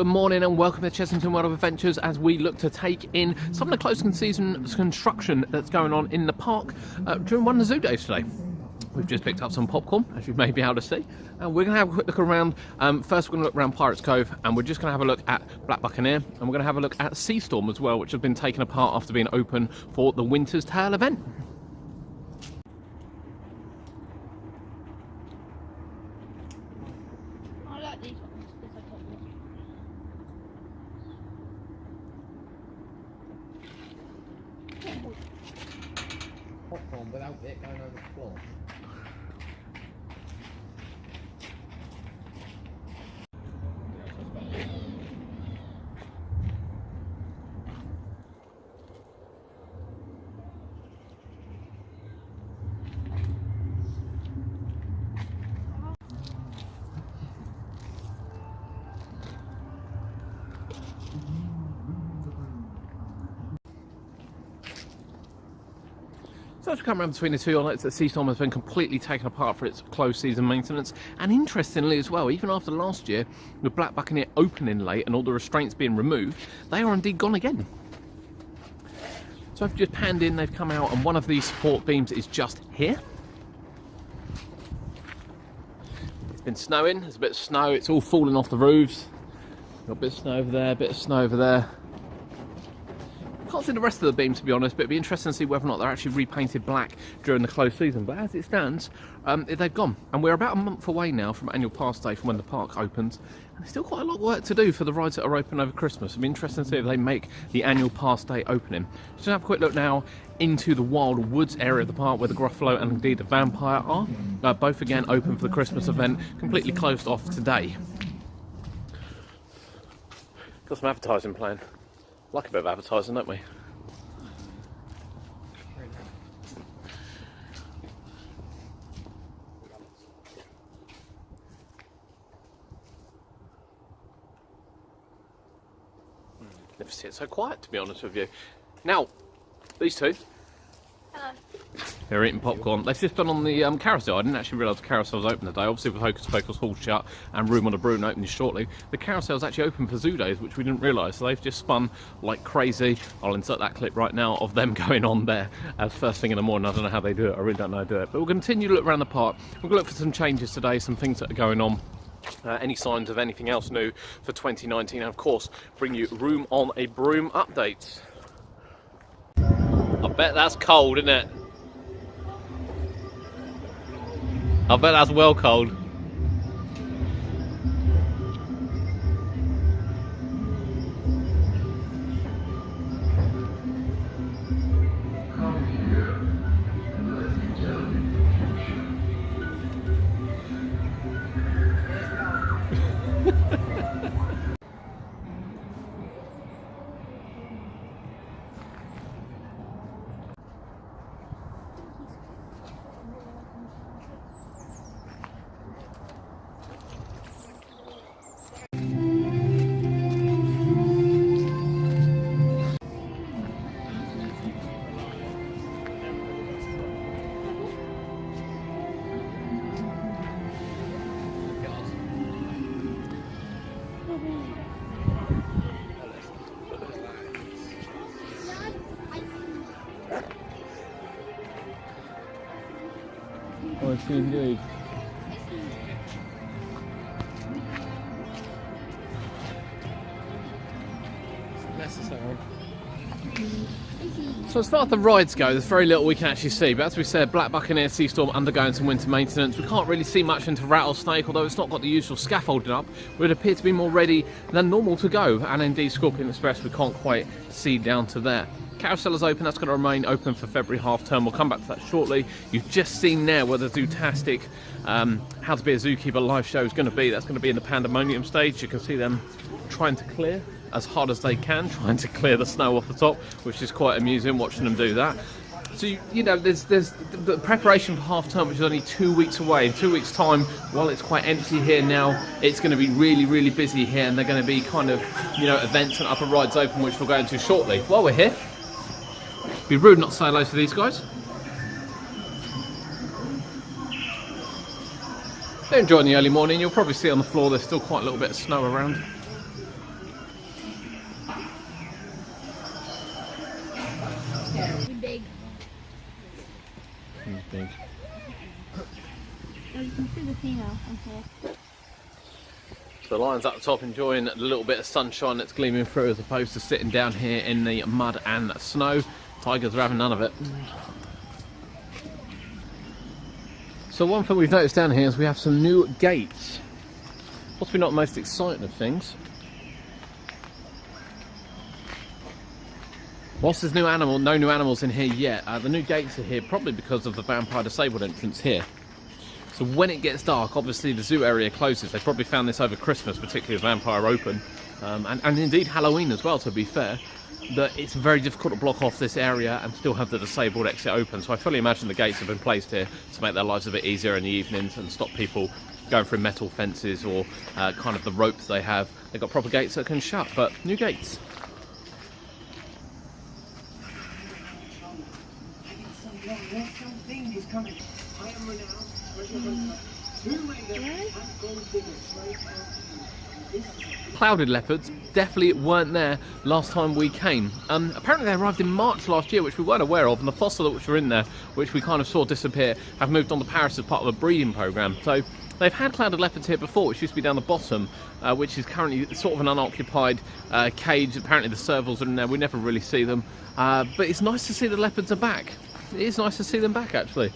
Good morning and welcome to Chessington World of Adventures as we look to take in some of the close season construction that's going on in the park during one of the zoo days today. We've just picked up some popcorn, as you may be able to see, and we're going to have a quick look around. First we're going to look around Pirates Cove, and we're just going to have a look at Black Buccaneer, and we're going to have a look at Sea Storm as well, which has been taken apart after being open for the Winter's Tale event. I like these ones because I got them. Popcorn without it going over the floor. So as we come around between the two, you'll notice that Sea Storm has been completely taken apart for its closed season maintenance, and interestingly as well, even after last year, with Black Buccaneer opening late and all the restraints being removed, they are indeed gone again. So I've just panned in, they've come out, and one of these support beams is just here. It's been snowing, there's a bit of snow, it's all falling off the roofs. Got a bit of snow over there, a bit of snow over there. Can't see the rest of the beam, to be honest, but it'd be interesting to see whether or not they're actually repainted black during the closed season. But as it stands, they've gone, and we're about a month away now from annual pass day from when the park opens, and there's still quite a lot of work to do for the rides that are open over Christmas. It'd be interesting to see if they make the annual pass day opening. Just have a quick look now into the Wild Woods area of the park where the Gruffalo and indeed the Vampire are. Both again open for the Christmas event, completely closed off today. Got some advertising playing. Like a bit of advertising, don't we? Never see it so quiet, to be honest with you. Now, these two. Hello. They're eating popcorn. They've just done on the Carousel. I didn't actually realise the Carousel was open today. Obviously with Hocus Pocus Hall shut and Room on the Broom opening shortly, the Carousel is actually open for zoo days, which we didn't realise. So they've just spun like crazy. I'll insert that clip right now of them going on there as first thing in the morning. I don't know how they do it. I really don't know how to do it. But we'll continue to look around the park. We're going to look for some changes today, some things that are going on. Any signs of anything else new for 2019, and of course bring you Room on a Broom updates. I bet that's cold, isn't it? I bet that's well cold. Oh, it's indeed. Necessary. So as far as the rides go, there's very little we can actually see, but as we said, Black Buccaneer Sea Storm undergoing some winter maintenance. We can't really see much into Rattlesnake, although it's not got the usual scaffolding up. It would appear to be more ready than normal to go, and indeed Scorpion Express we can't quite see down to there. Carousel is open, that's going to remain open for February half term. We'll come back to that shortly. You've just seen there where the Zootastic How to Be a Zookeeper live show is going to be. That's going to be in the Pandemonium stage. You can see them trying to clear as hard as they can, trying to clear the snow off the top, which is quite amusing watching them do that. So, you know, there's the preparation for half term, which is only 2 weeks away. In 2 weeks' time, while it's quite empty here now, it's going to be really, really busy here, and they're going to be kind of, you know, events and upper rides open, which we'll go into shortly. While we're here, it'd be rude not to say hello to these guys. They're enjoying the early morning. You'll probably see on the floor there's still quite a little bit of snow around. female on here. The lion's up the top enjoying a little bit of sunshine that's gleaming through as opposed to sitting down here in the mud and snow. Tigers are having none of it. So one thing we've noticed down here is we have some new gates. Possibly not the most exciting of things. Whilst there's no new animals in here yet, the new gates are here probably because of the vampire disabled entrance here. So when it gets dark, obviously the zoo area closes. They probably found this over Christmas, particularly with Vampire Open, and indeed Halloween as well, to be fair, that it's very difficult to block off this area and still have the disabled exit open. So I fully imagine the gates have been placed here to make their lives a bit easier in the evenings and stop people going through metal fences or kind of the ropes they have. They've got proper gates that can shut, but new gates. Something is coming. I am renowned. Clouded leopards definitely weren't there last time we came. Apparently they arrived in March last year, which we weren't aware of, and the fossil which were in there, which we kind of saw disappear, have moved on to Paris as part of a breeding programme. So they've had clouded leopards here before, which used to be down the bottom, which is currently sort of an unoccupied cage. Apparently the servals are in there, we never really see them. But it's nice to see the leopards are back. It is nice to see them back, actually.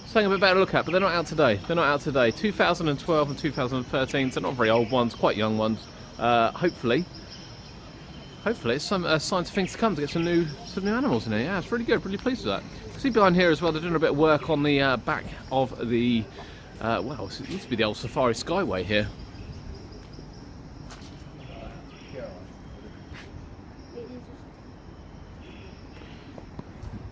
Something a bit better to look at, but they're not out today. They're not out today. 2012 and 2013, so not very old ones, quite young ones. Hopefully it's some signs of things to come to get some new animals in here. Yeah, it's really good. Really pleased with that. You can see behind here as well, they're doing a bit of work on the back of the well, it used to be the old Safari Skyway here.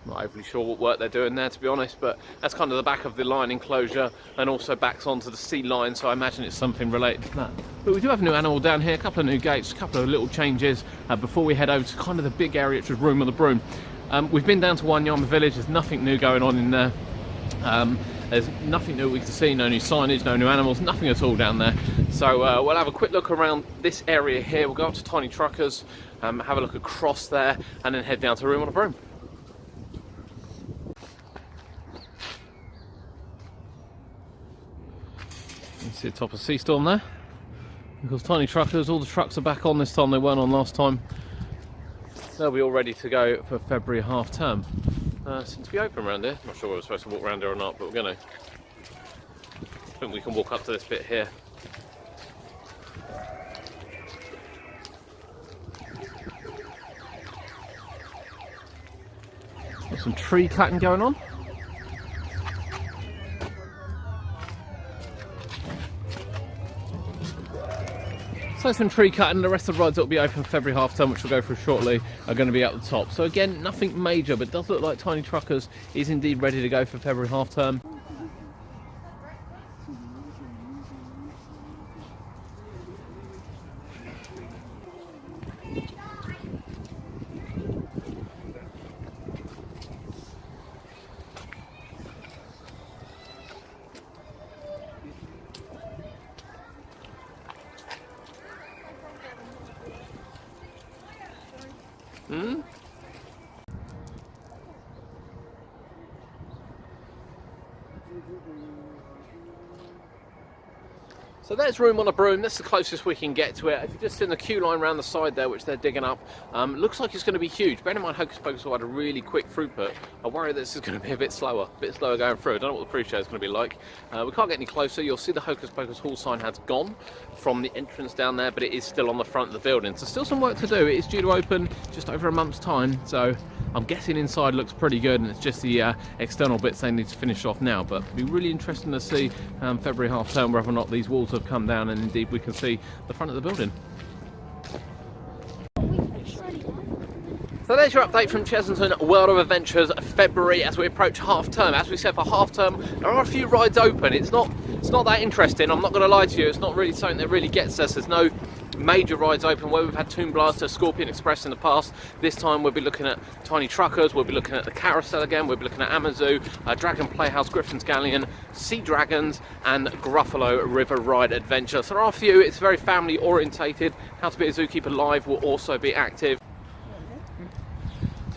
Not overly sure what work they're doing there, to be honest, but that's kind of the back of the lion enclosure and also backs onto the sea line, so I imagine it's something related to that. But we do have a new animal down here, a couple of new gates, a couple of little changes before we head over to kind of the big area, which is Room on the Broom. We've been down to Wanyama Village, there's nothing new going on in there. There's nothing new we can see, no new signage, no new animals, nothing at all down there. So we'll have a quick look around this area here, we'll go up to Tiny Truckers, have a look across there, and then head down to Room on the Broom. You see the top of Sea Storm there. Because Tiny Truckers, all the trucks are back on this time, they weren't on last time. They'll be all ready to go for February half term. Seems to be open around here. Not sure whether we're supposed to walk around here or not, but we're going to. I think we can walk up to this bit here. There's some tree cutting going on. So some tree cutting, the rest of the rides that will be open for February half term, which we'll go through shortly, are going to be at the top. So again, nothing major, but it does look like Tiny Truckers is indeed ready to go for February half term. So there's Room on a Broom, that's the closest we can get to it. If you're just in the queue line around the side there, which they're digging up, looks like it's going to be huge. Bear in mind, Hocus Pocus had a really quick throughput. I worry this is going to be a bit slower going through. I don't know what the pre-show is going to be like. We can't get any closer. You'll see the Hocus Pocus Hall sign has gone from the entrance down there, but it is still on the front of the building. So still some work to do. It is due to open just over a month's time, so I'm guessing inside looks pretty good, and it's just the external bits they need to finish off now. But it'll be really interesting to see February half term whether or not these walls have come down and indeed we can see the front of the building. So there's your update from Chessington World of Adventures February as we approach half term. As we said, for half term there are a few rides open. It's not that interesting, I'm not going to lie to you. It's not really something that really gets us. There's no major rides open where we've had Toon Blaster, Scorpion Express in the past. This time we'll be looking at Tiny Truckers, we'll be looking at the Carousel again, we'll be looking at Amazoo, Dragon Playhouse, Griffin's Galleon, Sea Dragons and Gruffalo River Ride Adventure. So there are a few, it's very family orientated. How to Be a Zookeeper Live will also be active.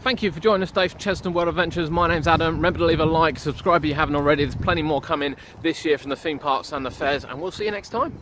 thank you for joining us today for Chessington World Adventures. My name's Adam. Remember to leave a like, subscribe if you haven't already. There's plenty more coming this year from the theme parks and the fairs, and we'll see you next time.